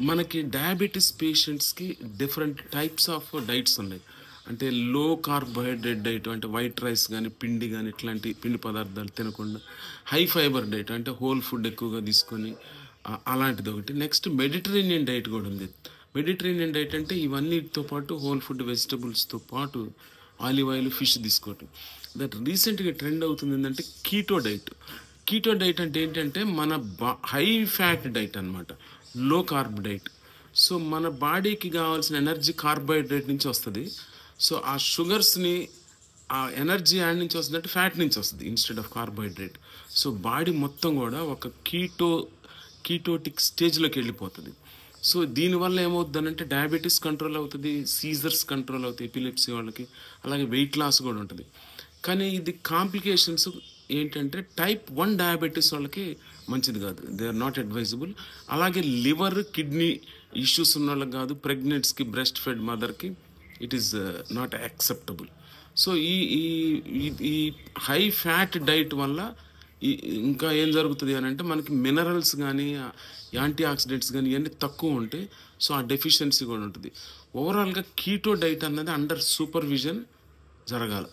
మనకి డయాబెటీస్ పేషెంట్స్‌కి different types of diets ఉన్నాయి. అంటే లో కార్బోహైడ్రేట్ డైట్ అంటే వైట్ రైస్ గానీ, పిండి గానీ ఇట్లాంటి పిండి పదార్థాలు తినకుండా హై ఫైబర్ డైట్ అంటే హోల్ ఫుడ్ ఎక్కువగా తీసుకొని అలాంటిదొకటి. నెక్స్ట్ మెడిటరేనియన్ డైట్ గూడా ఉంది. మెడిటరేనియన్ డైట్ అంటే ఇవన్నిటితో పాటు హోల్ ఫుడ్ వెజిటబుల్స్‌తో పాటు ఆలివ్ ఆయిల్, ఫిష్ తీసుకోవటం. దట్ రీసెంట్‌గా ట్రెండ్ అవుతుంది ఏందంటే కీటో డైట్. కీటో డైట్ అంటే ఏంటంటే మన హై ఫ్యాట్ డైట్ అన్నమాట. లో కార్బ్ డైట్. సో మన బాడీకి కావాల్సిన ఎనర్జీ కార్బోహైడ్రేట్ నుంచి వస్తది. సో ఆ షుగర్స్‌ని ఆ ఎనర్జీ యాడ్ నుంచి వస్తుందంటే ఫ్యాట్ నుంచి వస్తది instead of carbohydrate. So body మొత్తం గూడా ఒక కీటోటిక్ స్టేజ్‌లోకి వెళ్ళిపోతది. సో దీనివల్ల ఏమవుద్దనంటే డయాబెటిస్ కంట్రోల్ అవుతది, సీజర్స్ కంట్రోల్ అవుతాయి ఎపిలెప్సీ వాళ్ళకి. అలాగే వెయిట్ లాస్ గూడా ఉంటది. కానీ ఇది కాంప్లికేషన్స్ ఏంటంటే టైప్ 1 డయాబెటిస్ వాళ్ళకి మంచిది కాదు. They are not advisable. అలాగే లివర్, కిడ్నీ ఇష్యూస్ ఉన్నోళ్ళకి కాదు. ప్రెగ్నెంట్స్‌కి, బ్రెస్ట్ ఫెడ్ మదర్‌కి it is not acceptable. So ఈ ఈ ఈ ఈ హై ఫ్యాట్ డైట్ వల్ల ఈ ఇంకా ఏం జరుగుతది అనంటే మనకి మినరల్స్ గానీ, యాంటీ ఆక్సిడెంట్స్ గానీ ఇయన్నీ తక్కువ ఉంటాయి. సో ఆ డెఫిషియన్సీ కూడా ఉంటది. ఓవరాల్‌గా కీటో డైట్ అన్నది అండర్ సూపర్విజన్ జరగాల.